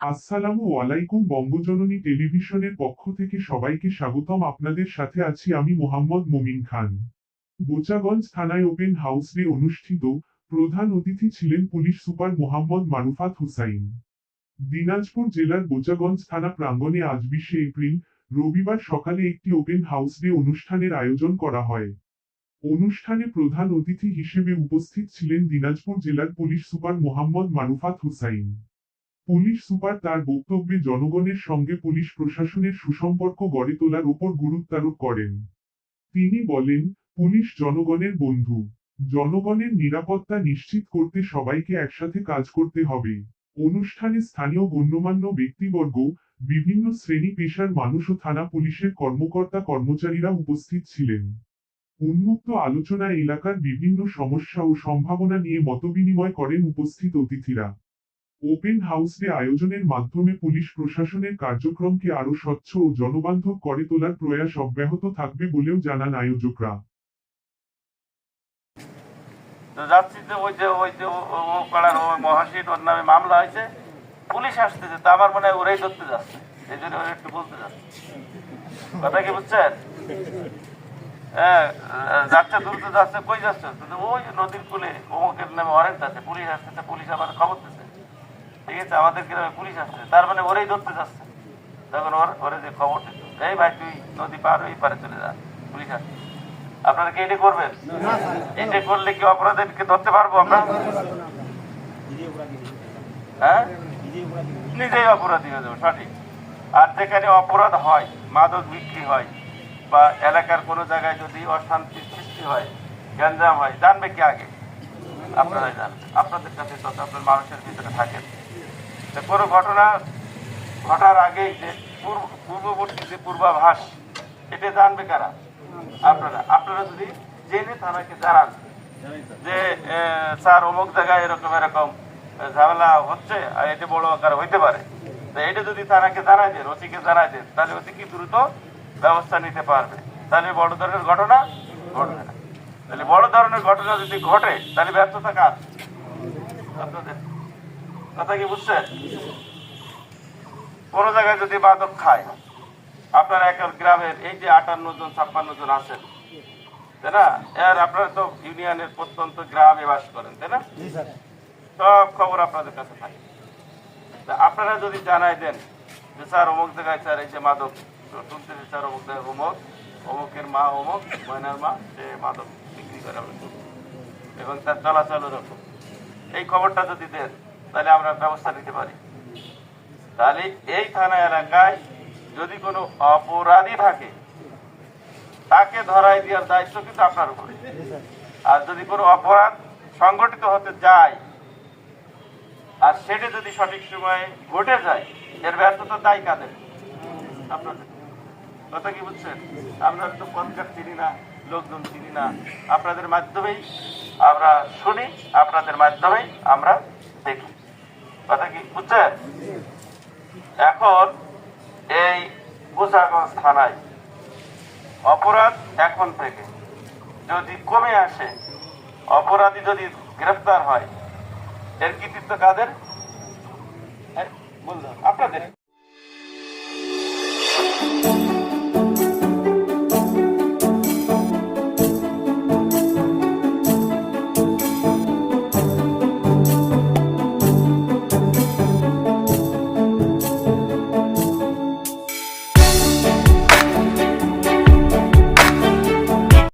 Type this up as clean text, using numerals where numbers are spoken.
আসসালামু আলাইকুম। বঙ্গজননী টেলিভিশনের পক্ষ থেকে সবাইকে স্বাগতম। আপনাদের সাথে আছি আমি মোহাম্মদ মুমিন খান। বোচাগঞ্জ থানায় ওপেন হাউস ডে অনুষ্ঠিত। প্রধান অতিথি ছিলেন পুলিশ সুপার মোহাম্মদ মারুফাত হুসাইন। দিনাজপুর জেলার বোচাগঞ্জ থানা প্রাঙ্গণে আজ 20শে এপ্রিল রবিবার সকালে একটি ওপেন হাউস ডে অনুষ্ঠানের আয়োজন করা হয়। অনুষ্ঠানে প্রধান অতিথি হিসেবে উপস্থিত ছিলেন দিনাজপুর জেলার police super Mohammad Marufat Hussain. Police super তার বক্তব্যে জনগণের সঙ্গে পুলিশ প্রশাসনের সুসম্পর্ক গড়ে তোলার উপর গুরুত্বারোপ করেন। তিনি বলেন, পুলিশ জনগণের বন্ধু। জনগণের নিরাপত্তা নিশ্চিত করতে সবাইকে একসাথে কাজ করতে হবে। অনুষ্ঠানে স্থানীয় গণ্যমান্য ব্যক্তিবর্গ, বিভিন্ন শ্রেণী পেশার মানুষ ও থানা পুলিশের কর্মকর্তা কর্মচারীরা উপস্থিত ছিলেন। উন্মুক্ত আলোচনায় এলাকার বিভিন্ন সমস্যা ও সম্ভাবনা নিয়ে মতবিনিময় করেন উপস্থিত অতিথিরা। ওপেন হাউস ডে আয়োজনের মাধ্যমে পুলিশ প্রশাসনের কার্যক্রমকে আরও স্বচ্ছ ও জনবান্ধব করে তোলার প্রয়াস অব্যাহত থাকবে বলেও জানান আয়োজকরা। যাচ্ছি যে ও পাড়ার ওই মহাশিট ওর নামে মামলা হয়েছে, পুলিশ আসতেছে, তা আমার মনে হয় ওরাই ধরতে যাচ্ছে, এই জন্য ওরা একটু বলতে যাচ্ছে। কথা কি বুঝছেন? হ্যাঁ, যাচ্ছে তুলতে যাচ্ছে, কই যাচ্ছে? ওই নদীর কূলে অমুকের নামে ওয়ারেন্ট আছে, পুলিশ আসতেছে, পুলিশ আবার খবর দিচ্ছে, ঠিক আছে, আমাদের গ্রামে পুলিশ আসছে, তার মানে ওরাই ধরতে যাচ্ছে। তখন ওরে যে খবর দিত, এই ভাই তুই নদী পার ওই পারে চলে যা, পুলিশ আসছে। আপনারা কি এটা করবেন? এটা করলে কি অপরাধীকে ধরতে পারবো আমরা? হ্যাঁ, নিজেই অপরাধী হয়ে যাবো, সঠিক। আর যেখানে অপরাধ হয়, মাদক বিক্রি হয় বা এলাকার কোনো জায়গায় যদি অশান্তির সৃষ্টি হয়, গ্যাঞ্জাম হয়, জানবে কি আগে? আপনারাই জানবেন। আপনাদের কাছে তত আপনার মানুষের ভিতরে থাকেন। কোনো ঘটনা ঘটার আগেই যে পূর্ববর্তী যে পূর্বাভাস, এটা জানবে কারা? আপনারা যদি জেনে থানাকে জানান যে স্যার অমুক জায়গায় এরকম এরকম ঝামেলা হচ্ছে, আর এটা বড় আকার হইতে পারে, তো এটা যদি থানাকে জানাই দেন, ওসিকে জানাই দেন, তাহলে ওসি কি দ্রুত ব্যবস্থা নিতে পারবে, তাহলে বড় ধরনের ঘটনা ঘটবে না। তাহলে বড় ধরনের ঘটনা যদি ঘটে, তাহলে ব্যর্থতা কার? আপনাদের। কথা কি বুঝছেন? কোন জায়গায় যদি মাদক খায়, আপনার এক গ্রামের এই যে 58 জন 56 জন আছেন, তাই না? এর আপনারা তো ইউনিয়নের প্রত্যন্ত গ্রামে বাস করেন, তাই না? সব খবর আপনাদের কাছে থাকে। আপনারা যদি জানাই দেন যে স্যার অমুক জায়গায় স্যার এই যে মাদক শুনতেছি, স্যার অমুক জায়গায় অমুক, অমুকের মা অমুক, ময়নার মা সে মাদক বিক্রি করে এবং তার চলাচল এরকম, এই খবরটা যদি দেন, তাহলে আমরা ব্যবস্থা নিতে পারি। তাহলে এই থানা এলাকায় যদি কোনো অপরাধী থাকে, তাকে ধরাই দেওয়ার দায়িত্ব কিন্তু আপনার উপরে। আর যদি কোনো অপরাধ সংগঠিত হতে যায় আর সেটা যদি সঠিক সময়ে ঘটে যায়, এর ব্যর্থতা দায়ী কাদের? আপনাদের। কথা কি বুঝছেন? আমরা তো পথঘাট চিনি না, লোকজন চিনি না, আপনাদের মাধ্যমেই আমরা শুনি, আপনাদের মাধ্যমেই আমরা দেখি। কথা কি বুঝছেন? এখন এই বোচাগঞ্জ থানায় অপরাধ এখন থেকে যদি কমে আসে, অপরাধী যদি গ্রেফতার হয়, এর কৃতিত্ব কাদের? বললাম আপনাদের।